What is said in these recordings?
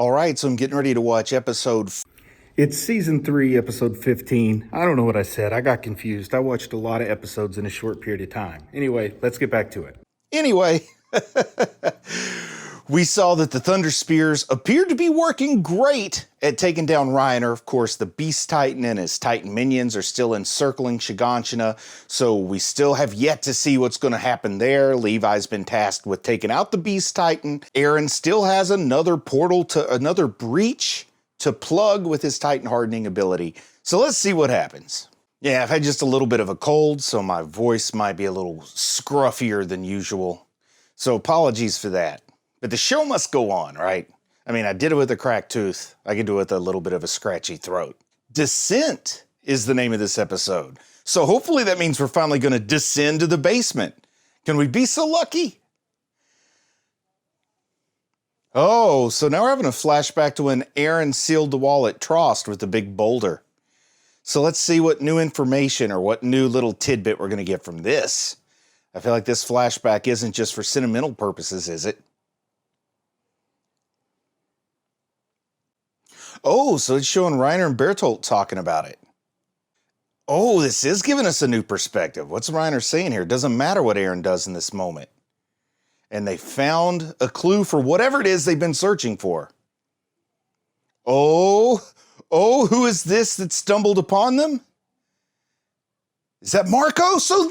All right, so I'm getting ready to watch episode. It's season 3, episode 15. I don't know what I said. I got confused. I watched a lot of episodes in a short period of time. Anyway, let's get back to it. Anyway, we saw that the Thunder Spears appeared to be working great at taking down Reiner. Of course, the Beast Titan and his Titan minions are still encircling Shiganshina, so we still have yet to see what's going to happen there. Levi's been tasked with taking out the Beast Titan. Eren still has another portal to another breach to plug with his Titan hardening ability. So let's see what happens. Yeah, I've had just a little bit of a cold, so my voice might be a little scruffier than usual. So apologies for that. But the show must go on, right? I mean, I did it with a cracked tooth. I can do it with a little bit of a scratchy throat. Descent is the name of this episode. So hopefully that means we're finally going to descend to the basement. Can we be so lucky? Oh, so now we're having a flashback to when Eren sealed the wall at Trost with the big boulder. So let's see what new information or what new little tidbit we're going to get from this. I feel like this flashback isn't just for sentimental purposes, is it? Oh, so it's showing Reiner and Bertholt talking about it. Oh, this is giving us a new perspective. What's Reiner saying here? It doesn't matter what Eren does in this moment. And they found a clue for whatever it is they've been searching for. Oh, who is this that stumbled upon them? Is that Marco? So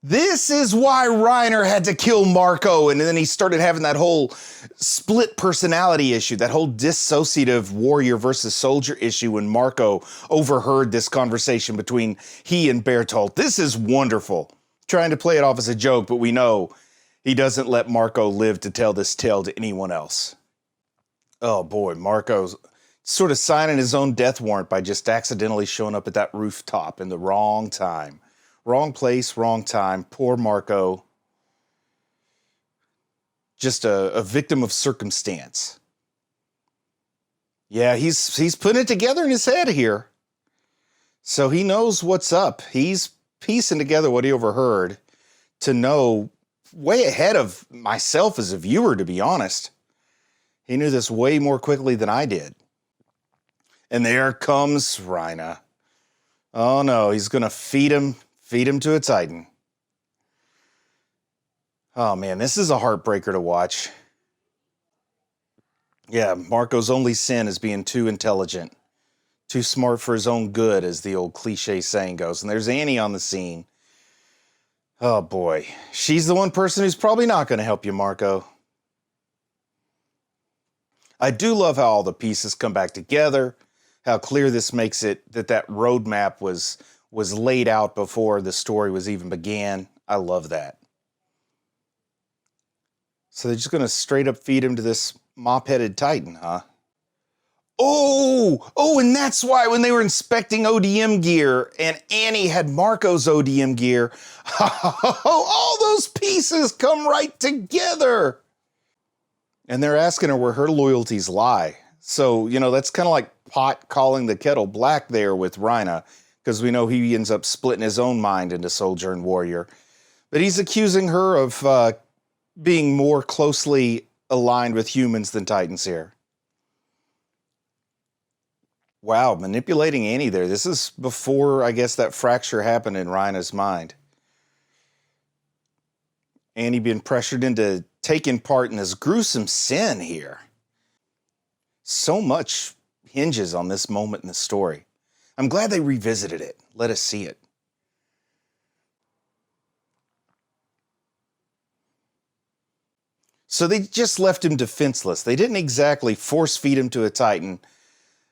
this is why Reiner had to kill Marco, and then he started having that whole split personality issue, that whole dissociative warrior versus soldier issue when Marco overheard this conversation between he and Bertholt. This is wonderful. Trying to play it off as a joke, but we know he doesn't let Marco live to tell this tale to anyone else. Oh boy, Marco's sort of signing his own death warrant by just accidentally showing up at that rooftop in the wrong time. Wrong place, wrong time. Poor Marco. Just a victim of circumstance. Yeah, he's putting it together in his head here. So he knows what's up. He's piecing together what he overheard to know way ahead of myself as a viewer, to be honest. He knew this way more quickly than I did. And there comes Reiner. Oh no, he's going to feed him to a Titan. Oh man, this is a heartbreaker to watch. Yeah, Marco's only sin is being too intelligent. Too smart for his own good, as the old cliche saying goes. And there's Annie on the scene. Oh boy, she's the one person who's probably not going to help you, Marco. I do love how all the pieces come back together, how clear this makes it that roadmap was laid out before the story was even began. I love that. So they're just going to straight up feed him to this mop-headed Titan, huh? Oh, and that's why when they were inspecting ODM gear and Annie had Marco's ODM gear, all those pieces come right together. And they're asking her where her loyalties lie. So, that's kind of like pot calling the kettle black there with Reiner, because we know he ends up splitting his own mind into soldier and warrior. But he's accusing her of being more closely aligned with humans than Titans here. Wow, manipulating Annie there. This is before, I guess, that fracture happened in Reiner's mind. Annie being pressured into taking part in this gruesome sin here. So much hinges on this moment in the story. I'm glad they revisited it. Let us see it. So they just left him defenseless. They didn't exactly force feed him to a Titan,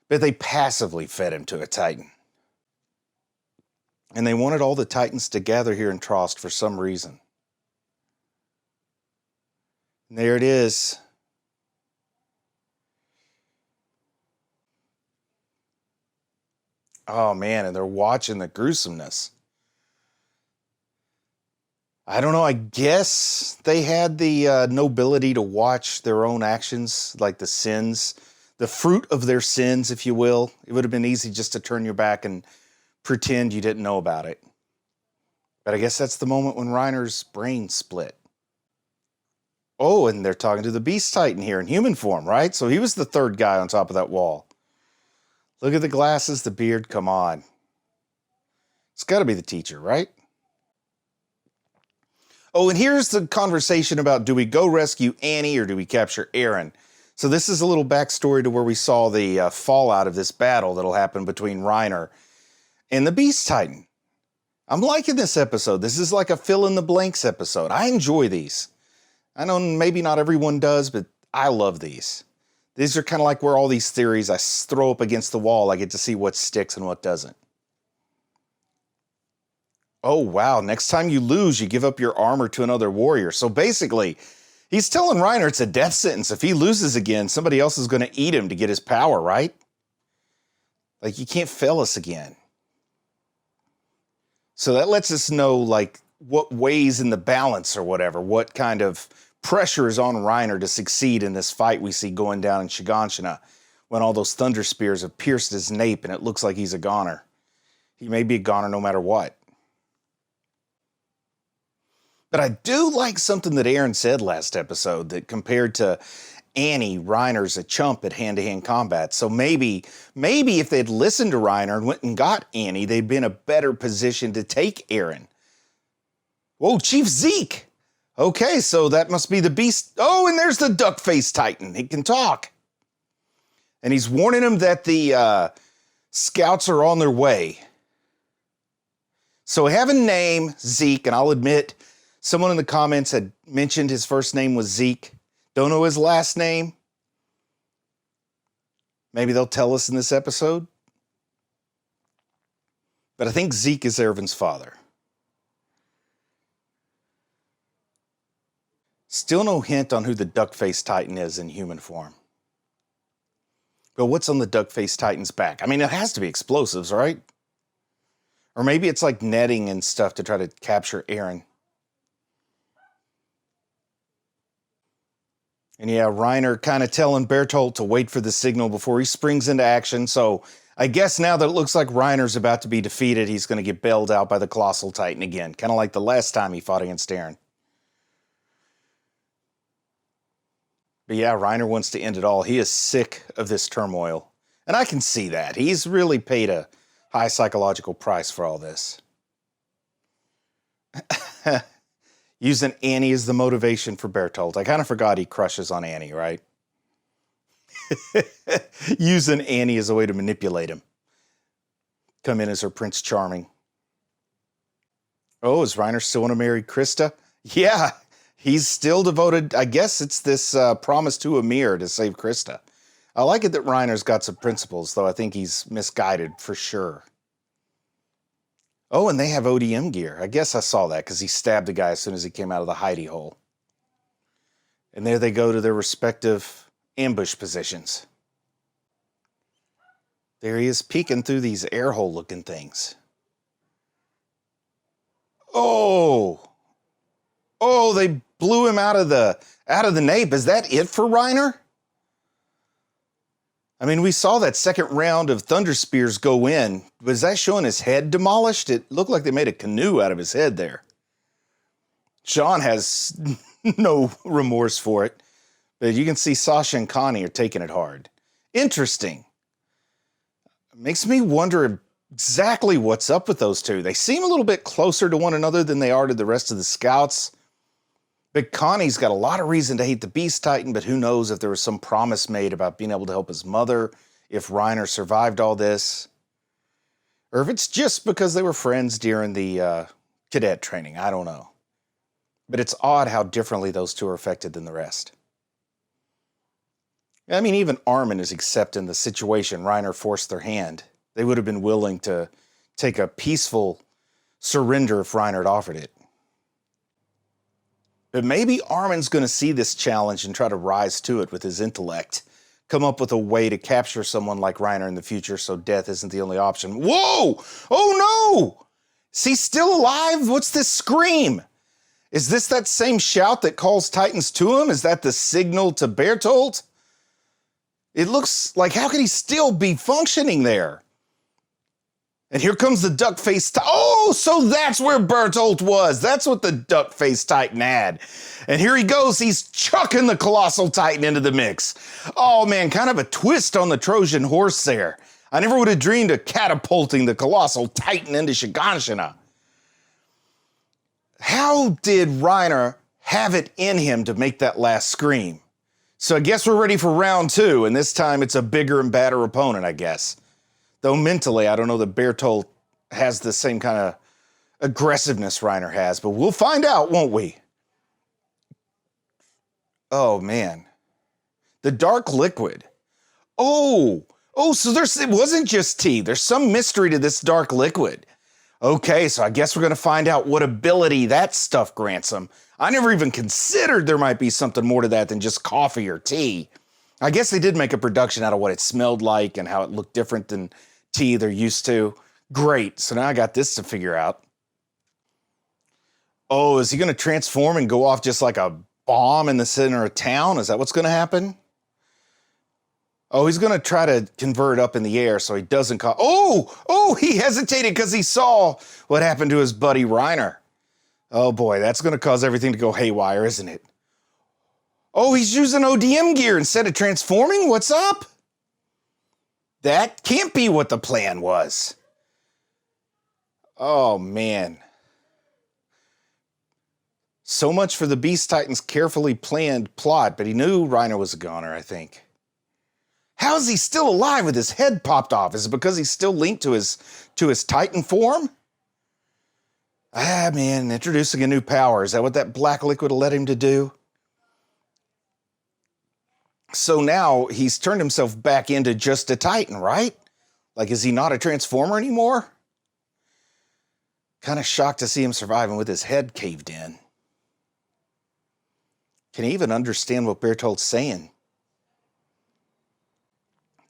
but they passively fed him to a Titan. And they wanted all the Titans to gather here in Trost for some reason. And there it is. Oh man, and they're watching the gruesomeness. I don't know, I guess they had the nobility to watch their own actions, like the sins, the fruit of their sins, if you will. It would have been easy just to turn your back and pretend you didn't know about it. But I guess that's the moment when Reiner's brain split. Oh, and they're talking to the Beast Titan here in human form, right? So he was the third guy on top of that wall. Look at the glasses, the beard, come on. It's got to be the teacher, right? Oh, and here's the conversation about, do we go rescue Annie or do we capture Aaron? So this is a little backstory to where we saw the fallout of this battle that'll happen between Reiner and the Beast Titan. I'm liking this episode. This is like a fill-in-the-blanks episode. I enjoy these. I know maybe not everyone does, but I love these. These are kind of like where all these theories I throw up against the wall, I get to see what sticks and what doesn't. Oh, wow. Next time you lose, you give up your armor to another warrior. So basically, he's telling Reiner it's a death sentence. If he loses again, somebody else is going to eat him to get his power, right? Like, you can't fail us again. So that lets us know, like, what weighs in the balance or whatever. What kind of pressure is on Reiner to succeed in this fight we see going down in Shiganshina when all those thunder spears have pierced his nape and it looks like he's a goner. He may be a goner no matter what. But I do like something that Aaron said last episode, that compared to Annie, Reiner's a chump at hand-to-hand combat. So maybe if they'd listened to Reiner and went and got Annie, they'd be in a better position to take Aaron. Whoa, Chief Zeke! Okay, so that must be the Beast. Oh, and there's the Duck-Faced Titan. He can talk. And he's warning him that the scouts are on their way. So we have a name, Zeke, and I'll admit, someone in the comments had mentioned his first name was Zeke. Don't know his last name. Maybe they'll tell us in this episode. But I think Zeke is Erwin's father. Still no hint on who the Duck-Faced Titan is in human form. But what's on the Duck-Faced Titan's back? I mean, it has to be explosives, right? Or maybe it's like netting and stuff to try to capture Aaron. And yeah, Reiner kind of telling Bertholt to wait for the signal before he springs into action. So I guess now that it looks like Reiner's about to be defeated, he's going to get bailed out by the Colossal Titan again. Kind of like the last time he fought against Aaron. But yeah, Reiner wants to end it all. He is sick of this turmoil. And I can see that. He's really paid a high psychological price for all this. Using Annie as the motivation for Bertholt. I kind of forgot he crushes on Annie, right? Using Annie as a way to manipulate him. Come in as her Prince Charming. Oh, is Reiner still want to marry Krista? Yeah, he's still devoted. I guess it's this promise to Amir to save Krista. I like it that Reiner's got some principles, though I think he's misguided for sure. Oh, and they have ODM gear. I guess I saw that because he stabbed the guy as soon as he came out of the hidey hole. And there they go to their respective ambush positions. There he is peeking through these air hole looking things. Oh! Oh, they blew him out of the nape. Is that it for Reiner? I mean, we saw that second round of Thunder Spears go in. Was that showing his head demolished? It looked like they made a canoe out of his head there. Sean has no remorse for it. But you can see Sasha and Connie are taking it hard. Interesting. Makes me wonder exactly what's up with those two. They seem a little bit closer to one another than they are to the rest of the scouts. But Connie's got a lot of reason to hate the Beast Titan, but who knows if there was some promise made about being able to help his mother, if Reiner survived all this, or if it's just because they were friends during the cadet training. I don't know. But it's odd how differently those two are affected than the rest. I mean, even Armin is accepting the situation Reiner forced their hand. They would have been willing to take a peaceful surrender if Reiner had offered it. But maybe Armin's going to see this challenge and try to rise to it with his intellect. Come up with a way to capture someone like Reiner in the future so death isn't the only option. Whoa! Oh no! Is he still alive? What's this scream? Is this that same shout that calls Titans to him? Is that the signal to Bertholt? It looks like, how could he still be functioning there? And here comes the duck-faced oh, so that's where Bertholt was. That's what the duck-faced Titan had. And here he goes. He's chucking the Colossal Titan into the mix. Oh, man, kind of a twist on the Trojan horse there. I never would have dreamed of catapulting the Colossal Titan into Shiganshina. How did Reiner have it in him to make that last scream? So I guess we're ready for round 2, and this time it's a bigger and badder opponent, I guess. Though mentally, I don't know that Bertholt has the same kind of aggressiveness Reiner has, but we'll find out, won't we? Oh, man. The dark liquid. Oh, so it wasn't just tea. There's some mystery to this dark liquid. Okay, so I guess we're going to find out what ability that stuff grants him. I never even considered there might be something more to that than just coffee or tea. I guess they did make a production out of what it smelled like and how it looked different than tea they're used to. Great, so now I got this to figure out. Oh, is he going to transform and go off just like a bomb in the center of town? Is that what's going to happen? Oh, he's going to try to convert up in the air so he doesn't Oh, he hesitated because he saw what happened to his buddy Reiner. Oh boy, that's going to cause everything to go haywire, isn't it? Oh, he's using ODM gear instead of transforming? What's up? That can't be what the plan was. Oh, man. So much for the Beast Titan's carefully planned plot, but he knew Reiner was a goner, I think. How is he still alive with his head popped off? Is it because he's still linked to his Titan form? Ah, man, introducing a new power. Is that what that black liquid led him to do? So now he's turned himself back into just a Titan, right? Like, is he not a Transformer anymore? Kind of shocked to see him surviving with his head caved in. Can he even understand what Bertholt's saying?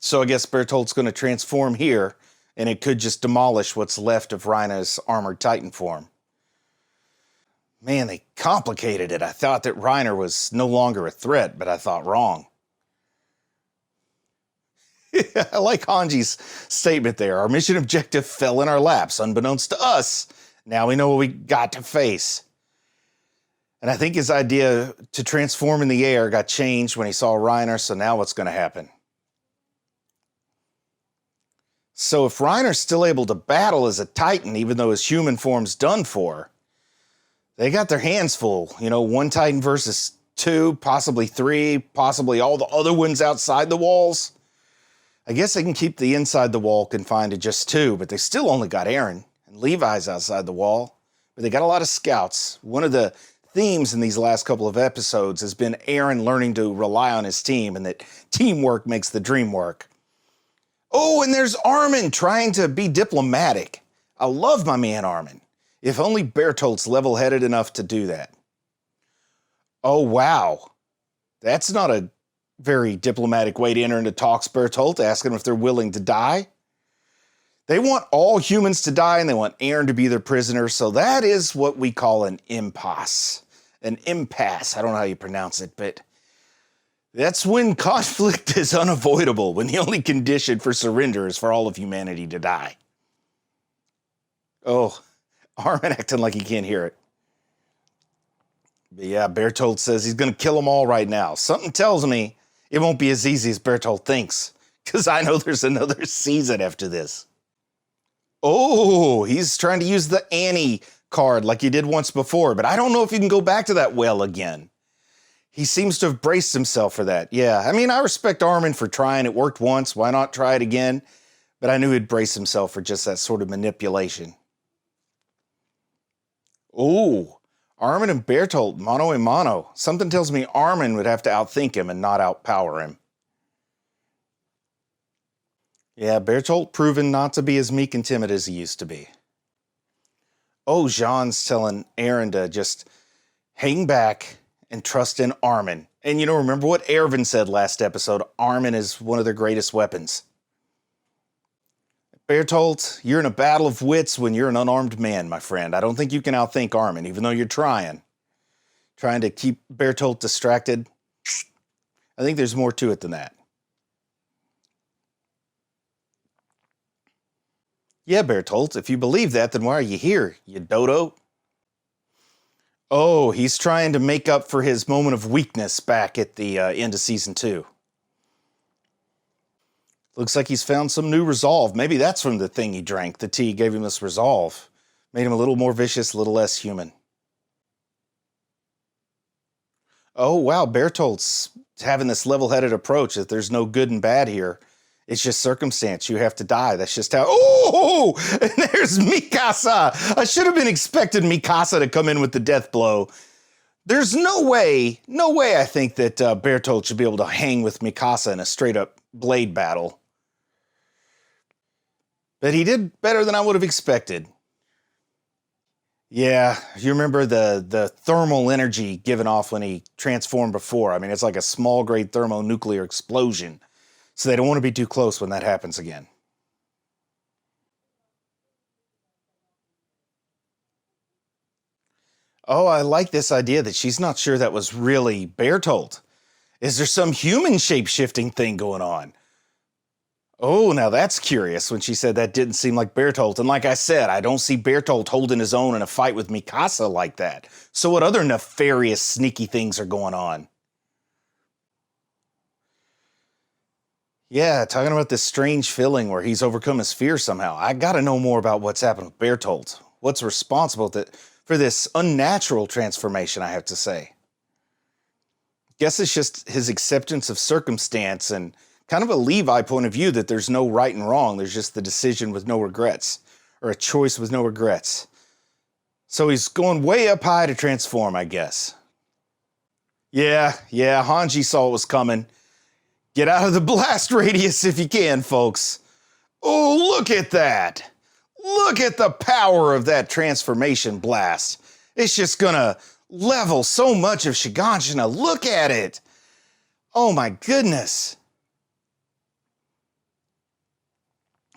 So I guess Bertholt's going to transform here, and it could just demolish what's left of Reiner's armored Titan form. Man, they complicated it. I thought that Reiner was no longer a threat, but I thought wrong. I like Hanji's statement there. Our mission objective fell in our laps, unbeknownst to us. Now we know what we got to face. And I think his idea to transform in the air got changed when he saw Reiner, so now what's going to happen? So if Reiner's still able to battle as a Titan, even though his human form's done for, they got their hands full. You know, 1 Titan versus 2, possibly 3, possibly all the other ones outside the walls. I guess they can keep the inside the wall confined to just 2, but they still only got Eren, and Levi's outside the wall. But they got a lot of scouts. One of the themes in these last couple of episodes has been Eren learning to rely on his team, and that teamwork makes the dream work. Oh, and there's Armin trying to be diplomatic. I love my man Armin. If only Bertholt's level-headed enough to do that. Oh, wow. That's not a very diplomatic way to enter into talks, Bertholt, asking them if they're willing to die. They want all humans to die, and they want Eren to be their prisoner, so that is what we call an impasse. An impasse. I don't know how you pronounce it, but that's when conflict is unavoidable, when the only condition for surrender is for all of humanity to die. Oh, Armin acting like he can't hear it. But yeah, Bertholt says he's going to kill them all right now. Something tells me it won't be as easy as Bertholt thinks, because I know there's another season after this. Oh, he's trying to use the Annie card like he did once before, but I don't know if he can go back to that well again. He seems to have braced himself for that. Yeah, I mean, I respect Armin for trying. It worked once. Why not try it again? But I knew he'd brace himself for just that sort of manipulation. Oh, Armin and Bertholt, mano a mano. Something tells me Armin would have to outthink him and not outpower him. Yeah, Bertholt proven not to be as meek and timid as he used to be. Oh, Jean's telling Eren to just hang back and trust in Armin. And you know, remember what Erwin said last episode? Armin is one of their greatest weapons. Bertholt, you're in a battle of wits when you're an unarmed man, my friend. I don't think you can outthink Armin, even though you're trying. Trying to keep Bertholt distracted. I think there's more to it than that. Yeah, Bertholt, if you believe that, then why are you here, you dodo? Oh, he's trying to make up for his moment of weakness back at the end of season 2. Looks like he's found some new resolve. Maybe that's from the thing he drank. The tea gave him this resolve. Made him a little more vicious, a little less human. Oh, wow, Bertholt's having this level-headed approach that there's no good and bad here. It's just circumstance. You have to die. That's just how... Oh! And there's Mikasa! I should have been expecting Mikasa to come in with the death blow. There's no way I think that Bertholt should be able to hang with Mikasa in a straight-up blade battle. But he did better than I would have expected. Yeah, you remember the thermal energy given off when he transformed before. I mean, it's like a small-grade thermonuclear explosion. So they don't want to be too close when that happens again. Oh, I like this idea that she's not sure that was really Bertholt. Is there some human shape-shifting thing going on? Oh, now that's curious when she said that didn't seem like Bertholt. And like I said, I don't see Bertholt holding his own in a fight with Mikasa like that. So what other nefarious, sneaky things are going on? Yeah, talking about this strange feeling where he's overcome his fear somehow. I gotta know more about what's happened with Bertholt. What's responsible for this unnatural transformation, I have to say. Guess it's just his acceptance of circumstance and kind of a Levi point of view that there's no right and wrong. There's just the decision with no regrets, or a choice with no regrets. So he's going way up high to transform, I guess. Yeah, Hanji saw what was coming. Get out of the blast radius if you can, folks. Oh, look at that. Look at the power of that transformation blast. It's just gonna level so much of Shiganshina. Look at it. Oh my goodness.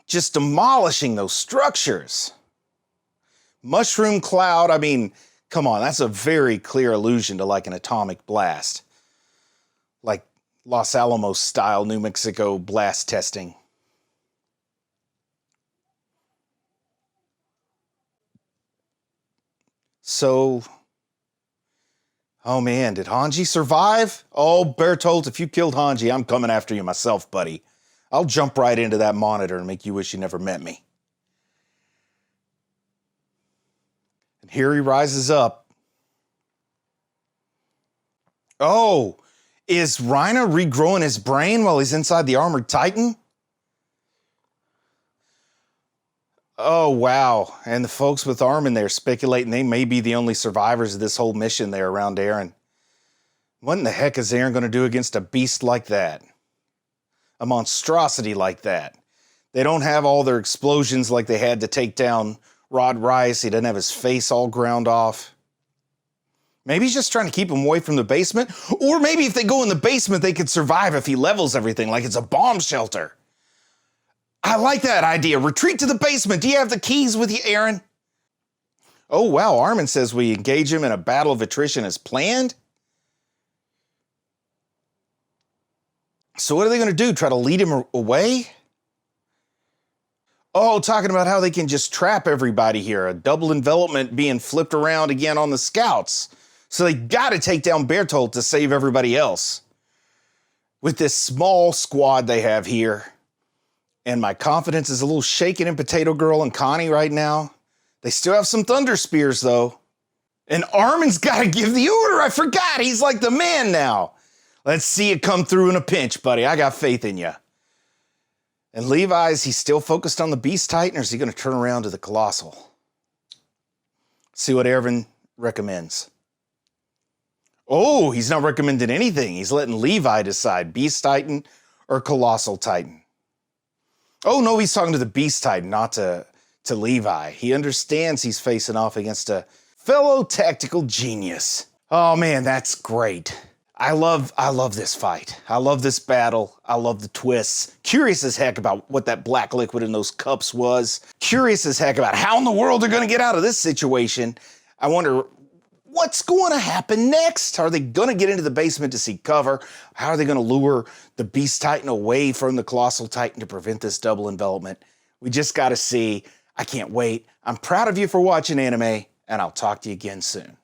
Just demolishing those structures. Mushroom cloud, I mean, come on, that's a very clear allusion to like an atomic blast. Like Los Alamos style New Mexico blast testing. So, oh man, did Hanji survive? Oh, Bertholt, if you killed Hanji, I'm coming after you myself, buddy. I'll jump right into that monitor and make you wish you never met me. And here he rises up. Oh, is Reiner regrowing his brain while he's inside the Armored Titan? Oh, wow. And the folks with Armin there speculating they may be the only survivors of this whole mission there around Eren. What in the heck is Eren going to do against a beast like that? A monstrosity like that? They don't have all their explosions like they had to take down Rod Rice. He doesn't have his face all ground off. Maybe he's just trying to keep him away from the basement. Or maybe if they go in the basement, they could survive if he levels everything like it's a bomb shelter. I like that idea. Retreat to the basement. Do you have the keys with you, Eren? Oh, wow. Armin says we engage him in a battle of attrition as planned? So what are they going to do? Try to lead him away? Oh, talking about how they can just trap everybody here. A double envelopment being flipped around again on the scouts. So they got to take down Bertholt to save everybody else. With this small squad they have here. And my confidence is a little shaken in Potato Girl and Connie right now. They still have some Thunder Spears, though. And Armin's got to give the order. I forgot. He's like the man now. Let's see it come through in a pinch, buddy. I got faith in you. And Levi's, he's still focused on the Beast Titan, or is he going to turn around to the Colossal? See what Erwin recommends. Oh, he's not recommending anything. He's letting Levi decide, Beast Titan or Colossal Titan. Oh, no, he's talking to the Beast Titan, not to Levi. He understands he's facing off against a fellow tactical genius. Oh, man, that's great. I love this fight. I love this battle. I love the twists. Curious as heck about what that black liquid in those cups was. Curious as heck about how in the world they're going to get out of this situation. I wonder what's going to happen next. Are they going to get into the basement to seek cover? How are they going to lure the Beast Titan away from the Colossal Titan to prevent this double envelopment? We just got to see. I can't wait. I'm proud of you for watching anime, and I'll talk to you again soon.